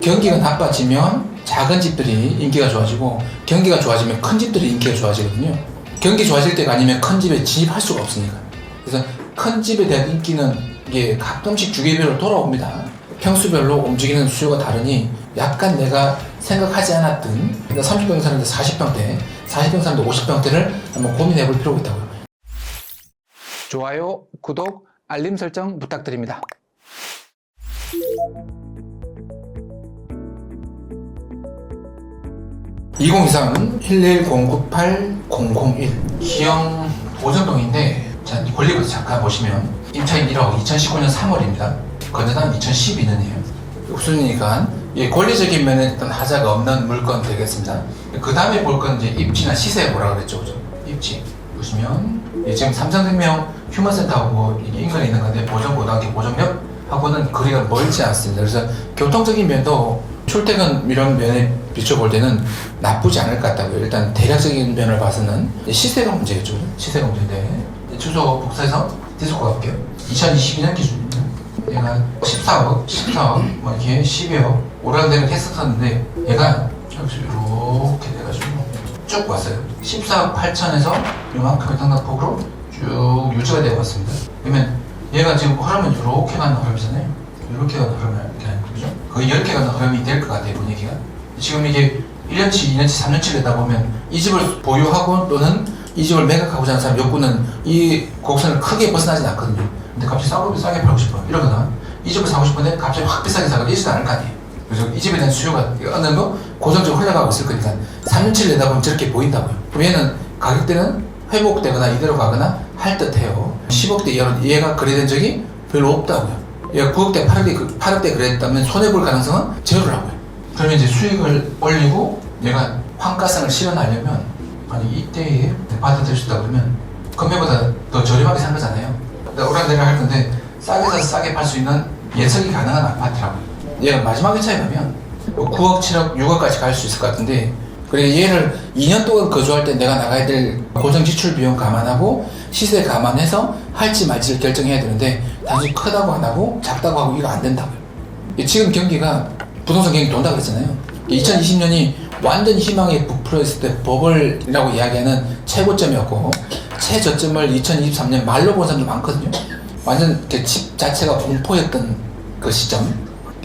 경기가 나빠지면 작은 집들이 인기가 좋아지고 경기가 좋아지면 큰 집들이 인기가 좋아지거든요. 경기 좋아질 때가 아니면 큰 집에 진입할 수가 없으니까. 그래서 큰 집에 대한 인기는 이게 가끔씩 주기별로 돌아옵니다. 평수별로 움직이는 수요가 다르니 약간 내가 생각하지 않았던 30평 사는데 40평대, 40평 사는데 50평대를 한번 고민해 볼 필요가 있다고요. 좋아요, 구독, 알림 설정 부탁드립니다. (2023) 11098-001 기영 보정동인데, 자, 권리부터 잠깐 보시면 임차인 1억 2019년 3월입니다. 건전한 2012년이에요. 우선이니까 권리적인 면에 어떤 하자가 없는 물건 되겠습니다. 그 다음에 볼 건 이제 입지나 시세 뭐라 그랬죠, 그죠? 입지 보시면 지금 삼성생명 휴먼센터하고 인근에 있는 건데 보정고등학교 보정역하고는 거리가 멀지 않습니다. 그래서 교통적인 면도 출퇴근 이런 면에 비춰볼 때는 나쁘지 않을 것 같다고요. 일단 대략적인 면을 봐서는 시세가 문제겠죠. 시세가 문제인데 주소 복사해서 디스코 갈게요. 2022년 기준입니다. 얘가 14억 뭐 이렇게 12억 오락내락 했었는데 얘가 여기서 이렇게 돼가지고 쭉 왔어요. 14억 8천에서 이만큼의 상당폭으로 쭉 유지가 되어 왔습니다. 그러면 얘가 지금 흐름은 이렇게 가는 흐름이잖아요. 이렇게 가는 흐름을 이렇게 하는 거죠. 거의 10개 가는 흐름이 될 것 같아요, 분위기가. 지금 이게 1년치, 2년치, 3년치 되다 보면 이 집을 보유하고 또는 이 집을 매각하고자 하는 사람 욕구는 이 곡선을 크게 벗어나진 않거든요. 근데 갑자기 싸게 팔고 싶어요. 이러거나 이 집을 사고 싶은데 갑자기 확 비싸게 사거나 이러지도 않을 거 아니에요. 그래서 이 집에 대한 수요가 어느 정도 고정적으로 흘러가고 있을 거니까 3년치를 내다 보면 저렇게 보인다고요. 그럼 얘는 가격대는 회복되거나 이대로 가거나 할 듯해요. 10억대 얘가 거래된 적이 별로 없다고요. 얘가 9억대, 8억대 거래했다면 손해볼 가능성은 제로라고요. 그러면 이제 수익을 올리고 얘가 환가성을 실현하려면 아니 이때에 받아들일 수 있다 그러면 금매보다 더 저렴하게 산 거잖아요. 오락내락 할 건데 싸게 사서 싸게 팔 수 있는 예측이 가능한 아파트라고요. 얘가 마지막 회차에 가면 9억, 7억, 6억까지 갈 수 있을 것 같은데, 그래 얘를 2년 동안 거주할 때 내가 나가야 될 고정 지출 비용 감안하고 시세 감안해서 할지 말지를 결정해야 되는데 단순히 크다고 안 하고 작다고 하고 이거 안 된다고요. 지금 경기가 부동산 경기 돈다고 그랬잖아요. 2020년이 완전 희망에 부풀어 있을 때 버블이라고 이야기하는 최고점이었고 최저점을 2023년 말로 본 사람도 많거든요. 완전 집 자체가 공포였던 그 시점.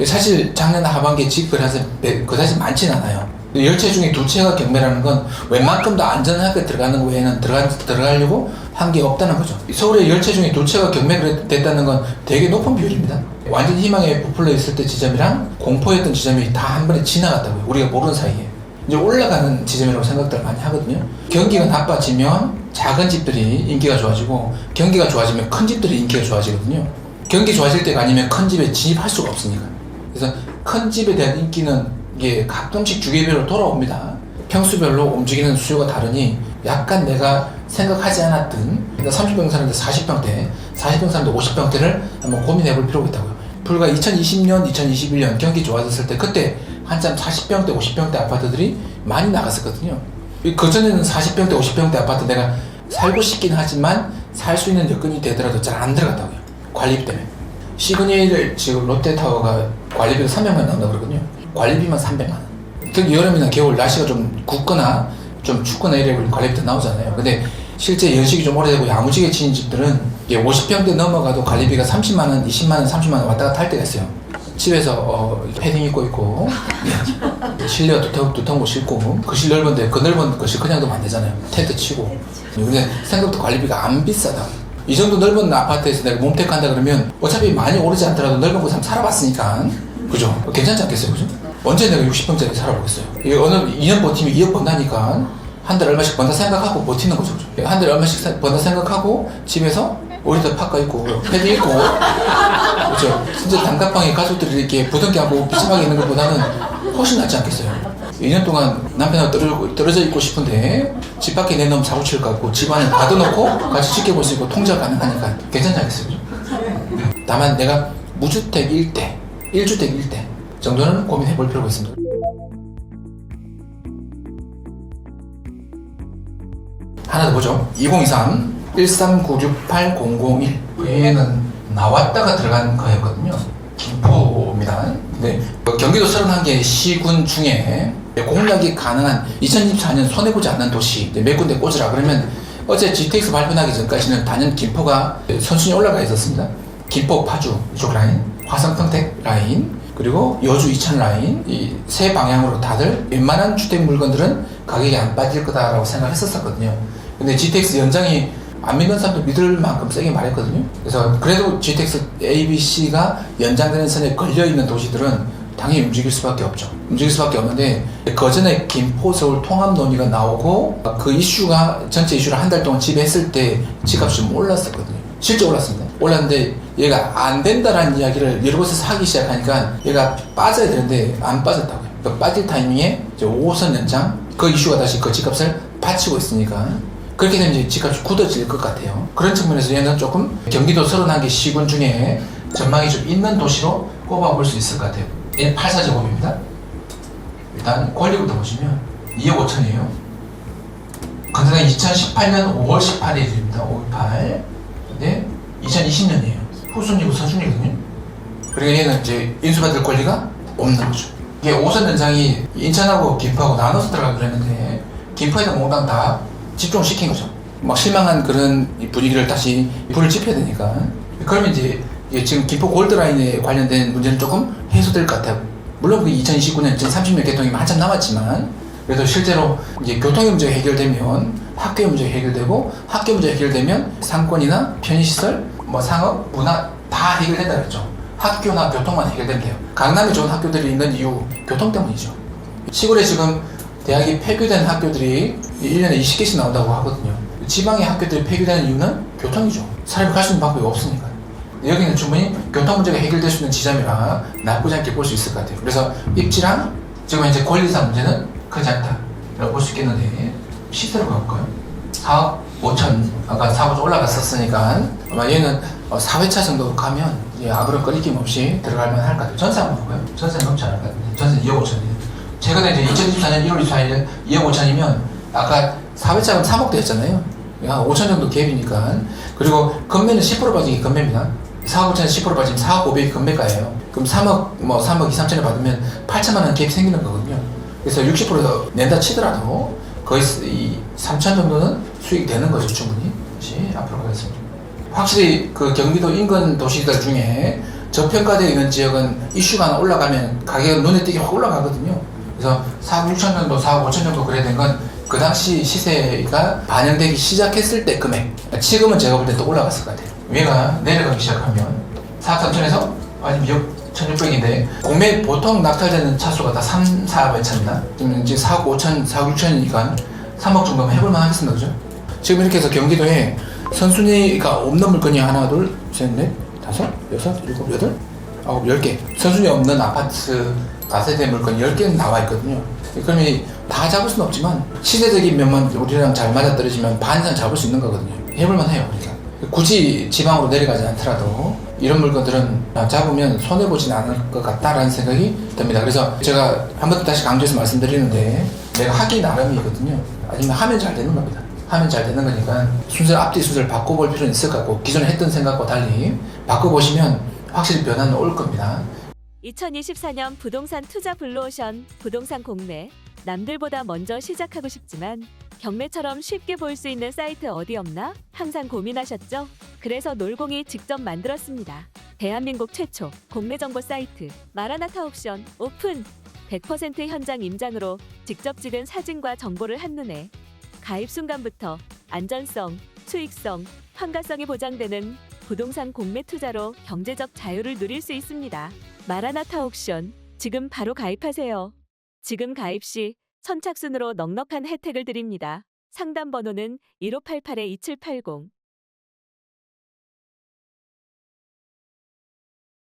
사실 작년 하반기에 집 거래해서 그다지 많지는 않아요. 10채 중에 2채가 경매라는 건 웬만큼 더 안전하게 들어가는 거 외에는 들어가려고 한 게 없다는 거죠. 서울의 10채 중에 2채가 경매됐다는 건 되게 높은 비율입니다. 완전 희망에 부풀러 있을 때 지점이랑 공포였던 지점이 다 한 번에 지나갔다고요. 우리가 모르는 사이에. 이제 올라가는 지점이라고 생각들 많이 하거든요. 경기가 나빠지면 작은 집들이 인기가 좋아지고 경기가 좋아지면 큰 집들이 인기가 좋아지거든요. 경기 좋아질 때가 아니면 큰 집에 진입할 수가 없으니까. 그래서 큰 집에 대한 인기는 이게 가끔씩 주기별로 돌아옵니다. 평수별로 움직이는 수요가 다르니 약간 내가 생각하지 않았던 30평 사는데 40평대, 40평 사는데 50평대를 한번 고민해 볼 필요가 있다고요. 불과 2020년, 2021년 경기 좋아졌을 때 그때 한참 40평대, 50평대 아파트들이 많이 나갔었거든요. 그전에는 40평대, 50평대 아파트 내가 살고 싶긴 하지만 살 수 있는 여건이 되더라도 잘 안 들어갔다고요. 관리비 때문에. 시그니엘 지금 롯데타워가 관리비가 300만 나온다고 그러거든요. 관리비만 300만 원. 특히 여름이나 겨울 날씨가 좀 굽거나 좀 춥거나 이래버리면 관리비도 나오잖아요. 근데 실제 연식이 좀 오래되고 야무지게 지은 집들은 50평대 넘어가도 관리비가 30만원, 20만원, 30만원 왔다 갔다 할 때가 있어요. 집에서 패딩 입고 있고 실내가 두텁고 싣고 거실 넓은데 그 넓은 거실 그냥 두면 안 되잖아요. 텐트 치고. 근데 생각보다 관리비가 안 비싸다. 이 정도 넓은 아파트에서 내가 몸택한다 그러면 어차피 많이 오르지 않더라도 넓은 곳에 한번 살아봤으니까 그죠? 괜찮지 않겠어요? 그죠? 언제 내가 60평짜리 살아보겠어요? 이게 어느 2년 버티면 2억 번다니까 한 달에 얼마씩 번다 생각하고 버티는 거죠. 그죠? 한 달에 얼마씩 번다 생각하고 집에서 오리도 팍가 있고 패딩 입고 그죠? 진짜 단칸방에 가족들이 이렇게 부둥켜 안고 비참하게 있는 것보다는 훨씬 낫지 않겠어요? 2년 동안 남편하고 떨어져 있고 싶은데 집 밖에 내놓으면 사고 칠 것 같고 집 안에 가둬놓고 같이 지켜볼 수 있고 통제가 가능하니까 괜찮지 않겠어요? 다만 내가 무주택 1대, 1주택 1대 정도는 고민해 볼 필요가 있습니다. 하나 더 보죠. 2023 13968-001 얘는 나왔다가 들어간 거였거든요. 김포입니다. 네, 경기도 31개 시군 중에 공략이 가능한 2024년 손해보지 않는 도시 몇 군데 꽂으라 그러면 어제 GTX 발표나기 전까지는 단연 김포가 선순위에 올라가 있었습니다. 김포 파주 이쪽 라인, 화성 평택 라인, 그리고 여주 이천 라인 이 세 방향으로 다들 웬만한 주택 물건들은 가격이 안 빠질 거다라고 생각했었거든요. 근데 GTX 연장이 안 믿는 사람도 믿을 만큼 세게 말했거든요. 그래서 그래도 GTX A, B, C가 연장되는 선에 걸려있는 도시들은 당연히 움직일 수밖에 없죠. 움직일 수밖에 없는데 그 전에 김포 서울 통합 논의가 나오고 그 이슈가 전체 이슈를 한 달 동안 지배했을 때 집값이 좀 올랐었거든요. 실제 올랐습니다. 올랐는데 얘가 안 된다라는 이야기를 여러 곳에서 하기 시작하니까 얘가 빠져야 되는데 안 빠졌다고요. 그 빠질 타이밍에 이제 5호선 연장 그 이슈가 다시 그 집값을 받치고 있으니까 그렇게 되면 이제 집값이 굳어질 것 같아요. 그런 측면에서 얘는 조금 경기도 31개 시군 중에 전망이 좀 있는 도시로 꼽아볼 수 있을 것 같아요. 얘는 84제곱입니다. 일단 권리부터 보시면 2억 5천이에요. 건설은 2018년 5월 18일입니다. 5.18. 근데 2020년이에요. 후순위고 서순위거든요. 그리고 얘는 이제 인수받을 권리가 없는 거죠. 이게 5선 연장이 인천하고 김포하고 나눠서 들어가기로 했는데 김포에다 몽땅 다 집중시킨 거죠. 막 실망한 그런 분위기를 다시 불을 지펴야 되니까. 그러면 이제 지금 김포 골드라인에 관련된 문제는 조금 해소될 것 같아요. 물론 그 2029년 2030년 개통이면 한참 남았지만 그래도 실제로 이제 교통의 문제가 해결되면 학교의 문제가 해결되고 학교 문제가 해결되면 상권이나 편의시설, 뭐 상업, 문화 다 해결된다 그랬죠. 학교나 교통만 해결되면 돼요. 강남에 좋은 학교들이 있는 이유 교통 때문이죠. 시골에 지금 대학이 폐교된 학교들이 1년에 20개씩 나온다고 하거든요. 지방의 학교들이 폐교되는 이유는 교통이죠. 사람이 갈 수 있는 방법이 없으니까. 여기는 충분히 교통 문제가 해결될 수 있는 지점이라 나쁘지 않게 볼 수 있을 것 같아요. 그래서 입지랑 지금 이제 권리상 문제는 크지 않다라고 볼 수 있겠는데 시세로 가볼까요? 4억 5천 아까 4억 올라갔었으니까 아마 얘는 4회차 정도 가면 이제 아무런 꺼리낌 없이 들어갈 만할 것 같아요. 전세 한번 볼까요? 전세는 넘지 않을 것 같은데 전세는 2억 5천이에요. 최근에 이제 2024년 1월 24일 2억 5천이면 아까 4회차는 3억대 했잖아요. 한 5천 정도 갭이니까. 그리고 건매는 10% 빠지기 건매입니다. 4억 5천에 10% 빠지면 4억 5백이 건매가예요. 그럼 3억 3억 2, 3천에 받으면 8천만 원 갭이 생기는 거거든요. 그래서 60% 낸다 치더라도 거의 이 3천 정도는 수익이 되는 거죠, 충분히. 다시 앞으로 가겠습니다. 확실히 그 경기도 인근 도시들 중에 저평가되어 있는 지역은 이슈가 하나 올라가면 가격은 눈에 띄게 확 올라가거든요. 그래서 4억 6천 정도, 4억 5천 정도 그래야 된 건 그 당시 시세가 반영되기 시작했을 때 금액. 지금은 제가 볼 때 또 올라갔을 것 같아요. 위가 내려가기 시작하면 4억 3천에서 아니면 2억 1,600인데 공매 보통 낙찰되는 차수가 다 3, 4억 차입니다. 지금 이제 4억 5천, 4억 6천이니까 3억 정도면 해볼만 하겠습니다. 그죠? 지금 이렇게 해서 경기도에 선순위가 없는 물건이 하나, 둘, 셋, 넷, 다섯, 여섯, 일곱, 여덟, 아홉, 10개. 선순위 없는 아파트 다세대 물건 10개는 나와 있거든요. 그러면 다 잡을 수는 없지만 시대적인 면만 우리랑 잘 맞아떨어지면 반 이상 잡을 수 있는 거거든요. 해볼만 해요. 그러니까. 굳이 지방으로 내려가지 않더라도 이런 물건들은 잡으면 손해보진 않을 것 같다라는 생각이 듭니다. 그래서 제가 한 번 다시 강조해서 말씀드리는데 내가 하기 나름이거든요. 아니면 하면 잘 되는 겁니다. 하면 잘 되는 거니까 순서를 앞뒤 순서를 바꿔볼 필요는 있을 것 같고 기존에 했던 생각과 달리 바꿔보시면 확실히 변화는 올 겁니다. 2024년 부동산 투자 블루오션 부동산 공매 남들보다 먼저 시작하고 싶지만 경매처럼 쉽게 볼 수 있는 사이트 어디 없나? 항상 고민하셨죠? 그래서 놀공이 직접 만들었습니다. 대한민국 최초 공매 정보 사이트 마라나타 옵션 오픈! 100% 현장 임장으로 직접 찍은 사진과 정보를 한눈에 가입 순간부터 안전성, 수익성, 환가성이 보장되는 부동산 공매 투자로 경제적 자유를 누릴 수 있습니다. 마라나타 옥션 지금 바로 가입하세요. 지금 가입 시 선착순으로 넉넉한 혜택을 드립니다. 상담 번호는 1588-2780